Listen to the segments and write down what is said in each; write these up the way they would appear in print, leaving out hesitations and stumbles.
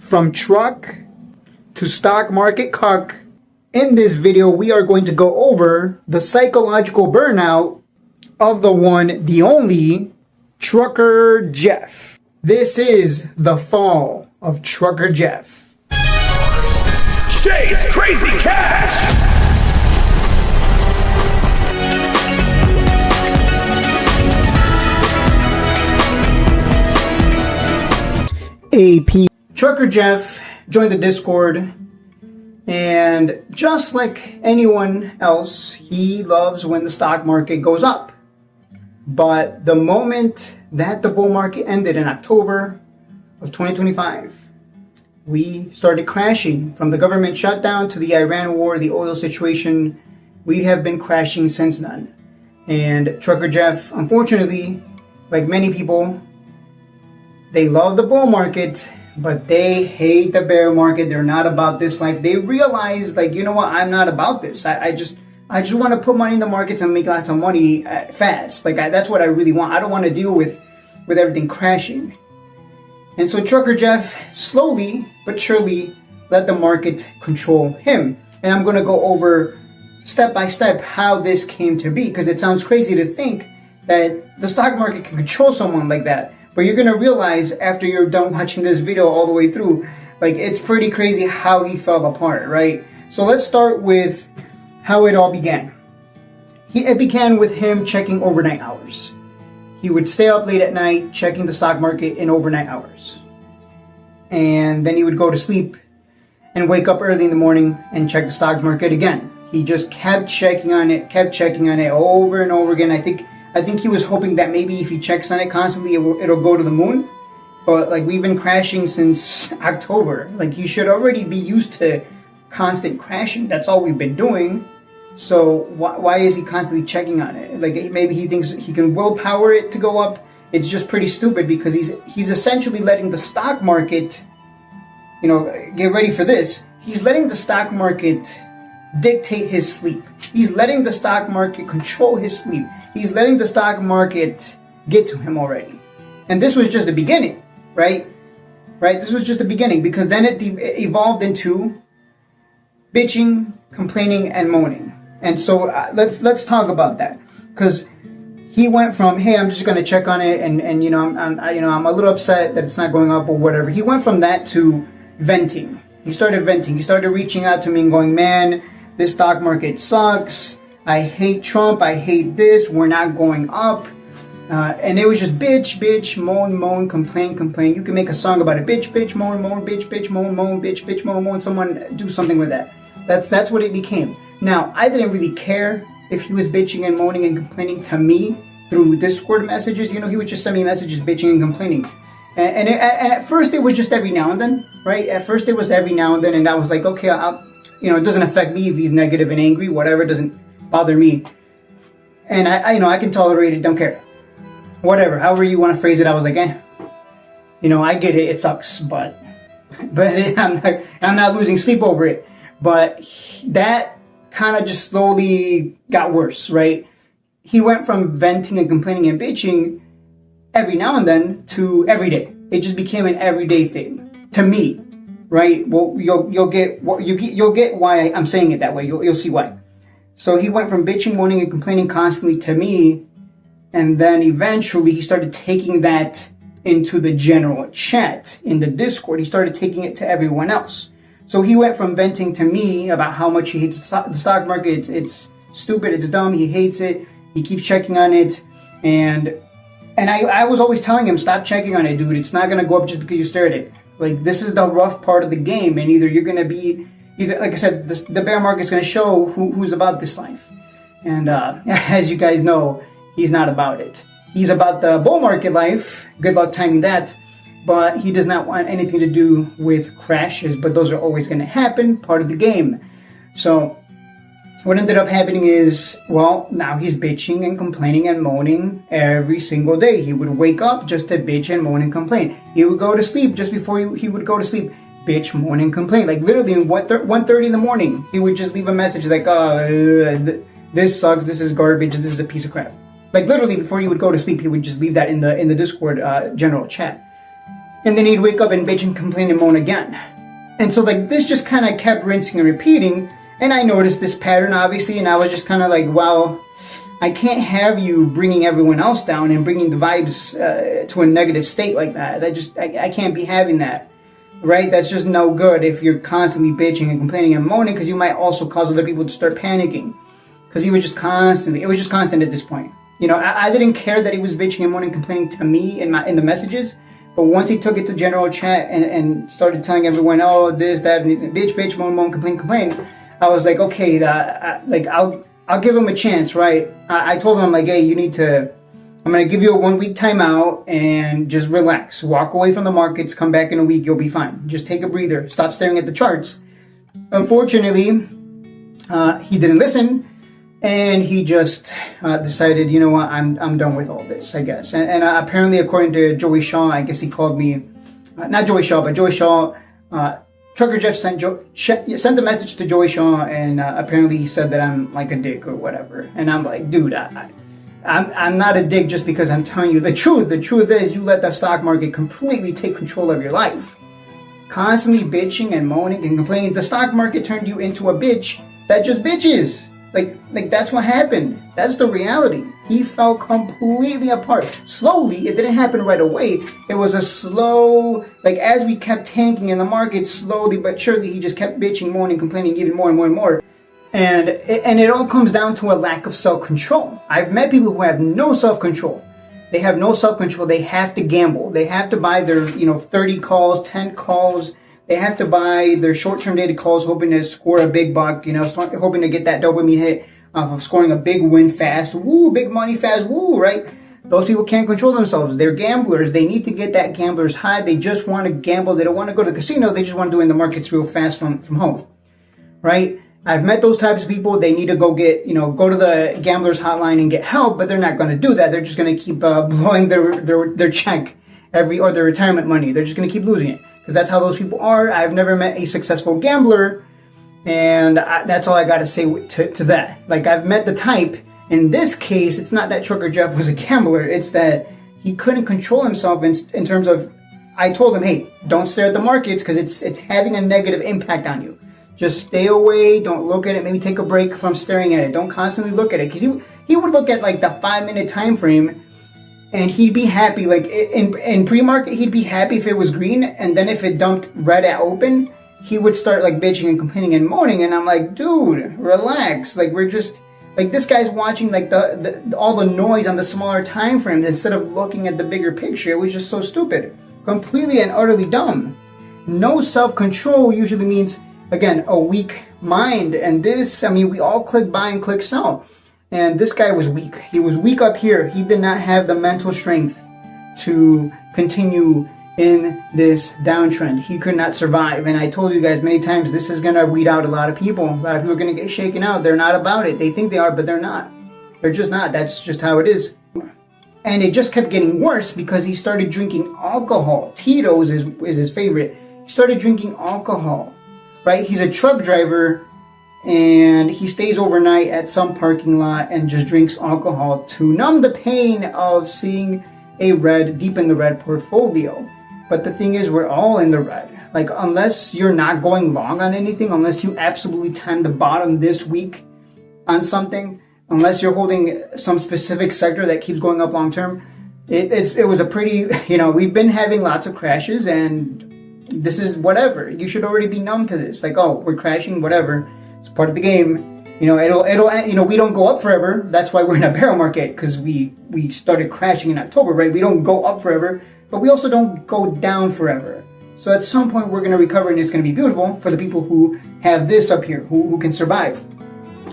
From truck to stock market cuck. In this video, we are going to go over the psychological burnout of the one, the only, Trucker Jeff. This is the fall of Trucker Jeff. Shades Crazy Cash! AP. Trucker Jeff joined the Discord, and just like anyone else, he loves when the stock market goes up. But the moment that the bull market ended in October of 2025, we started crashing. From the government shutdown to the Iran war, the oil situation, we have been crashing since then. And Trucker Jeff, unfortunately, like many people, they love the bull market, but they hate the bear market. They're not about this life. They realize, like, you know what? I'm not about this. I just want to put money in the markets and make lots of money fast. That's what I really want. I don't want to deal with everything crashing. And so Trucker Jeff slowly but surely let the market control him. And I'm going to go over step by step how this came to be, because it sounds crazy to think that the stock market can control someone like that. But you're going to realize after you're done watching this video all the way through, like, it's pretty crazy how he fell apart, right? So let's start with how it all began. It began with him checking overnight hours. He would stay up late at night checking the stock market in overnight hours. And then he would go to sleep and wake up early in the morning and check the stock market again. He just kept checking on it over and over again. I think he was hoping that maybe if he checks on it constantly, it'll go to the moon. But like, we've been crashing since October. Like, you should already be used to constant crashing. That's all we've been doing. So why is he constantly checking on it? Like, maybe he thinks he can willpower it to go up. It's just pretty stupid, because he's essentially letting the stock market, get ready for this. He's letting the stock market dictate his sleep. He's letting the stock market control his sleep. He's letting the stock market get to him already. And this was just the beginning, right? This was just the beginning, because then it evolved into bitching, complaining, and moaning. And so let's talk about that, because he went from, hey, I'm just going to check on it, and I'm a little upset that it's not going up or whatever. He went from that to venting. He started venting. He started reaching out to me and going, man, this stock market sucks. I hate Trump. I hate this. We're not going up. And it was just bitch, moan, complain. You can make a song about it. Bitch, moan, bitch, moan, bitch, moan. Someone do something with that. That's what it became. Now, I didn't really care if he was bitching and moaning and complaining to me through Discord messages. He would just send me messages bitching and complaining. And at first it was just every now and then, right? At first it was every now and then, and I was like, okay, it doesn't affect me if he's negative and angry, whatever, it doesn't bother me. And I can tolerate it, don't care. Whatever, however you want to phrase it, I was like, I get it, it sucks, but I'm not losing sleep over it. But that kind of just slowly got worse, right? He went from venting and complaining and bitching every now and then to every day. It just became an everyday thing to me, right? Well, you'll get why I'm saying it that way. You'll see why. So he went from bitching, moaning, and complaining constantly to me, and then eventually he started taking that into the general chat in the Discord. He started taking it to everyone else. So he went from venting to me about how much he hates the stock market. It's stupid, it's dumb, he hates it, he keeps checking on it. And I was always telling him, stop checking on it, dude. It's not going to go up just because you stare at it. Like, this is the rough part of the game. And either you're going to be, like I said, the bear market's going to show who's about this life. And as you guys know, he's not about it. He's about the bull market life. Good luck timing that. But he does not want anything to do with crashes, but those are always going to happen, part of the game. So what ended up happening is, well, now he's bitching and complaining and moaning every single day. He would wake up just to bitch and moan and complain. He would go to sleep just before he would go to sleep, bitch, moan, and complain. Like, literally at 1:30 in the morning, he would just leave a message like, this sucks, this is garbage, this is a piece of crap. Like, literally before he would go to sleep, he would just leave that in the Discord general chat. and then he'd wake up and bitch and complain and moan again. And so like this just kind of kept rinsing and repeating, and I noticed this pattern obviously, and I was just kind of like, well, I can't have you bringing everyone else down and bringing the vibes to a negative state like that. I can't be having that, right? That's just no good if you're constantly bitching and complaining and moaning, because you might also cause other people to start panicking. Because it was just constant at this point. You know, I didn't care that he was bitching and moaning, complaining to me in the messages. But once he took it to general chat and started telling everyone, oh, this, that, and bitch, moan, complain, I was like, okay, I'll give him a chance, right? I told him, I'm like, hey, I'm going to give you a 1 week timeout and just relax. Walk away from the markets, come back in a week, you'll be fine. Just take a breather. Stop staring at the charts. Unfortunately, he didn't listen, and he just decided, you know what, I'm done with all this, I guess. And apparently, according to Joey Shaw, I guess he called me, not Joey Shaw, but Joey Shaw, Trucker Jeff sent a message to Joey Shaw, and apparently he said that I'm like a dick or whatever. And I'm like, dude, I'm not a dick just because I'm telling you the truth. The truth is you let the stock market completely take control of your life. Constantly bitching and moaning and complaining. The stock market turned you into a bitch that just bitches. Like that's what happened. That's the reality. He fell completely apart. Slowly, it didn't happen right away. It was a slow, like as we kept tanking in the market, slowly but surely he just kept bitching, moaning, complaining even more and more and more. And it all comes down to a lack of self-control. I've met people who have no self-control. They have no self-control. They have to gamble. They have to buy their, 30 calls, 10 calls. They have to buy their short-term dated calls, hoping to score a big buck, hoping to get that dopamine hit of scoring a big win fast. Woo, big money fast, woo, right? Those people can't control themselves. They're gamblers. They need to get that gambler's high. They just want to gamble. They don't want to go to the casino. They just want to do it in the markets real fast from home, right? I've met those types of people. They need to go to the gambler's hotline and get help, but they're not going to do that. They're just going to keep blowing their check or their retirement money. They're just going to keep losing it because that's how those people are. I've never met a successful gambler, and that's all I got to say to that. Like, I've met the type. In this case, it's not that Trucker Jeff was a gambler. It's that he couldn't control himself in terms of, I told him, hey, don't stare at the markets because it's having a negative impact on you. Just stay away. Don't look at it. Maybe take a break from staring at it. Don't constantly look at it. Because he would look at like the 5-minute time frame and he'd be happy. Like in pre-market, he'd be happy if it was green. And then if it dumped red at open, he would start like bitching and complaining and moaning. And I'm like, dude, relax. Like we're just like this guy's watching like all the noise on the smaller time frames instead of looking at the bigger picture. It was just so stupid. Completely and utterly dumb. No self-control usually means, again, a weak mind. And this, we all click buy and click sell. And this guy was weak. He was weak up here. He did not have the mental strength to continue in this downtrend. He could not survive. And I told you guys many times, this is going to weed out a lot of people. A lot of people are going to get shaken out. They're not about it. They think they are, but they're not. They're just not. That's just how it is. And it just kept getting worse because he started drinking alcohol. Tito's is his favorite. He started drinking alcohol. Right? He's a truck driver and he stays overnight at some parking lot and just drinks alcohol to numb the pain of seeing a deep in the red portfolio. But the thing is, we're all in the red. Like, unless you're not going long on anything, unless you absolutely time the bottom this week on something, unless you're holding some specific sector that keeps going up long term, it was a pretty, we've been having lots of crashes and this is whatever. You should already be numb to this. Like, oh, we're crashing, whatever. It's part of the game. It'll we don't go up forever. That's why we're in a bear market, because we started crashing in October, right? We don't go up forever, but we also don't go down forever. So at some point we're going to recover and it's going to be beautiful for the people who have this up here, who can survive,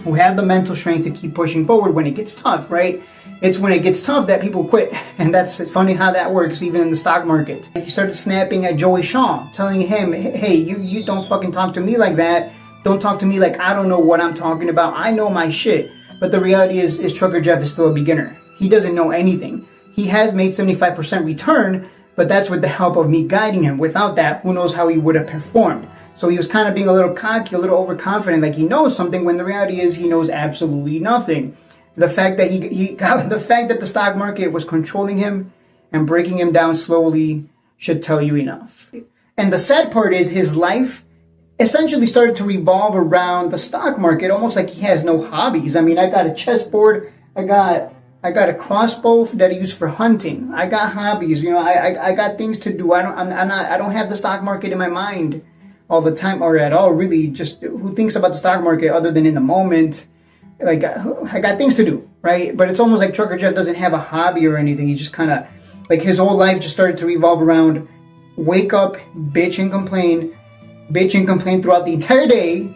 who have the mental strength to keep pushing forward when it gets tough, right? It's when it gets tough that people quit. And it's funny how that works, even in the stock market. He started snapping at Joey Shaw, telling him, hey, you don't fucking talk to me like that. Don't talk to me like I don't know what I'm talking about. I know my shit. But the reality is Trucker Jeff is still a beginner. He doesn't know anything. He has made 75% return, but that's with the help of me guiding him. Without that, who knows how he would have performed. So he was kind of being a little cocky, a little overconfident, like he knows something, when the reality is he knows absolutely nothing. The fact that the stock market was controlling him and breaking him down slowly should tell you enough. And the sad part is his life essentially started to revolve around the stock market, almost like he has no hobbies. I mean, I got a chessboard, I got a crossbow that I use for hunting. I got hobbies, I got things to do. I don't have the stock market in my mind all the time or at all, really. Just who thinks about the stock market other than in the moment? Like, I got things to do, right? But it's almost like Trucker Jeff doesn't have a hobby or anything. He just kind of, like, his whole life just started to revolve around wake up, bitch and complain throughout the entire day,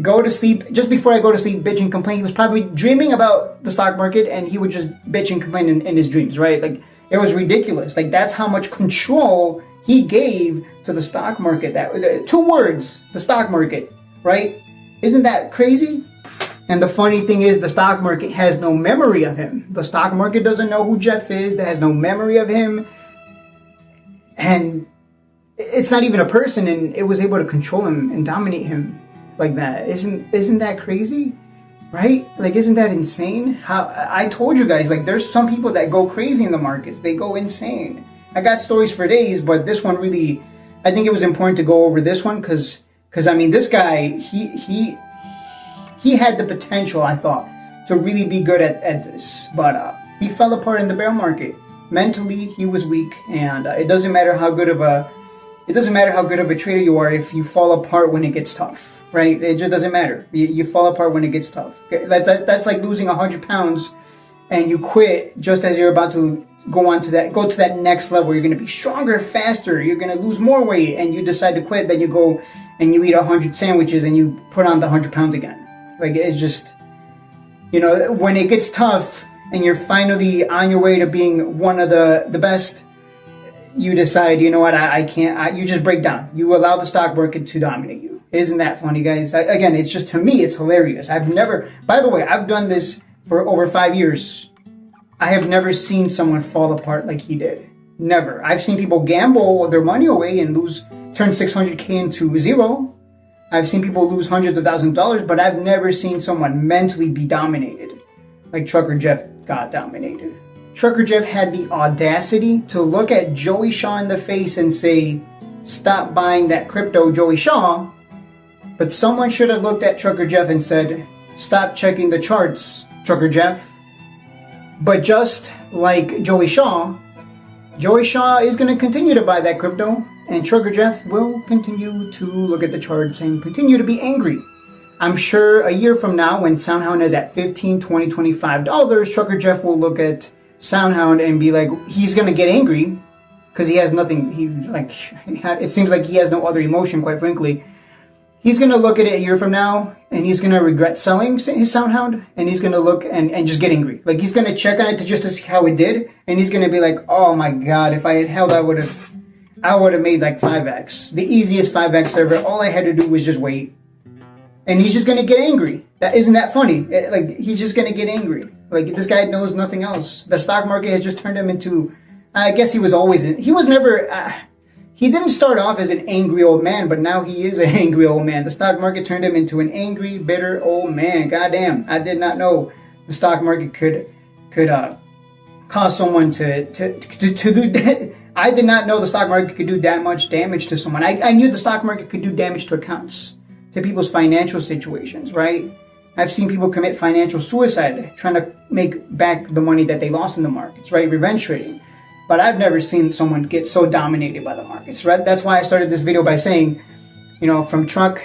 go to sleep. Just before I go to sleep, bitch and complain. He was probably dreaming about the stock market, and he would just bitch and complain in his dreams, right? Like, it was ridiculous. Like, that's how much control he gave to the stock market. That 2 words, the stock market, right? Isn't that crazy? And the funny thing is, the stock market has no memory of him. The stock market doesn't know who Jeff is. It has no memory of him. And it's not even a person, and it was able to control him and dominate him like that. Isn't that crazy? Right? Like, isn't that insane? How I told you guys, like, there's some people that go crazy in the markets. They go insane. I got stories for days, but this one really, I think it was important to go over this one because I mean, this guy, he had the potential, I thought, to really be good at this, but he fell apart in the bear market. Mentally, he was weak, and it doesn't matter how good of a trader you are if you fall apart when it gets tough, right? It just doesn't matter. You fall apart when it gets tough. That's like losing 100 pounds and you quit just as you're about to go to that next level. You're going to be stronger, faster. You're going to lose more weight, and you decide to quit. Then you go and you eat 100 sandwiches and you put on the 100 pounds again. Like, it's just, when it gets tough and you're finally on your way to being one of the best, you decide, you know what, I can't, you just break down. You allow the stock market to dominate you. Isn't that funny, guys? Again, it's just, to me, it's hilarious. By the way, I've done this for over 5 years. I have never seen someone fall apart like he did. Never. I've seen people gamble their money away and turn 600K into zero. I've seen people lose hundreds of thousands of dollars, but I've never seen someone mentally be dominated like Trucker Jeff got dominated. Trucker Jeff had the audacity to look at Joey Shaw in the face and say, "Stop buying that crypto, Joey Shaw." But someone should have looked at Trucker Jeff and said, "Stop checking the charts, Trucker Jeff." But just like Joey Shaw is going to continue to buy that crypto, and Trucker Jeff will continue to look at the charts and continue to be angry. I'm sure a year from now, when SoundHound is at $15, $20, $25, Trucker Jeff will look at SoundHound and be like, he's going to get angry because he has nothing. It seems like he has no other emotion, quite frankly. He's going to look at it a year from now, and he's going to regret selling his SoundHound, and he's going to look and just get angry. Like, he's going to check on it just to see how it did, and he's going to be like, oh my God, if I had held, I would have made like 5x. The easiest 5x ever. All I had to do was just wait. And he's just going to get angry. Isn't that funny? Like, he's just going to get angry. Like, this guy knows nothing else. The stock market has just turned him into, I guess he was never, he didn't start off as an angry old man, but now he is an angry old man. The stock market turned him into an angry, bitter old man. Goddamn, I did not know the stock market could cause someone to do that. I did not know the stock market could do that much damage to someone. I knew the stock market could do damage to accounts, to people's financial situations, right? I've seen people commit financial suicide trying to make back the money that they lost in the markets, right? Revenge trading. But I've never seen someone get so dominated by the markets, right? That's why I started this video by saying, from truck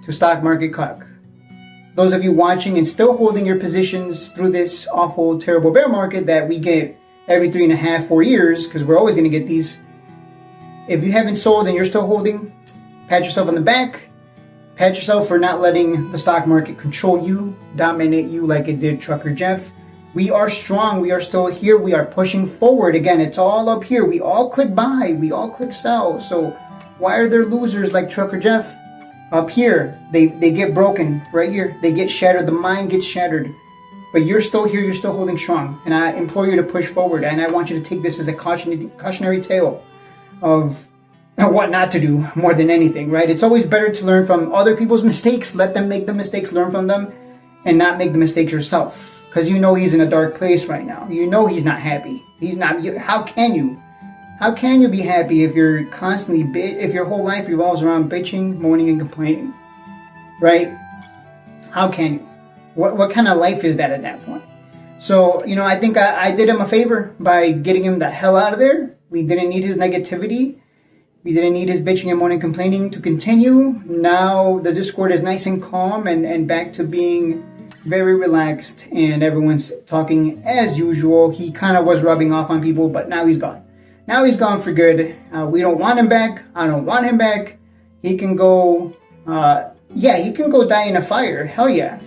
to stock market cuck. Those of you watching and still holding your positions through this awful, terrible bear market that we get every 3.5, 4 years, because we're always going to get these. If you haven't sold and you're still holding, pat yourself on the back. Pat yourself for not letting the stock market control you, dominate you like it did Trucker Jeff. We are strong. We are still here. We are pushing forward. Again, it's all up here. We all click buy. We all click sell. So why are there losers like Trucker Jeff up here? They get broken right here. They get shattered. The mind gets shattered. But you're still here. You're still holding strong. And I implore you to push forward. And I want you to take this as a cautionary tale of what not to do more than anything, right? It's always better to learn from other people's mistakes. Let them make the mistakes, learn from them, and not make the mistakes yourself. Because he's in a dark place right now. He's not happy. He's not. How can you How can you be happy if you're constantly if your whole life revolves around bitching, moaning, and complaining, right? How can you? What kind of life is that at that point? So, I think I did him a favor by getting him the hell out of there. We didn't need his negativity. We didn't need his bitching and moaning, complaining to continue. Now the Discord is nice and calm and back to being very relaxed, and everyone's talking as usual. He kind of was rubbing off on people, but now he's gone. Now he's gone for good. We don't want him back. I don't want him back. He can go, he can go die in a fire. Hell yeah.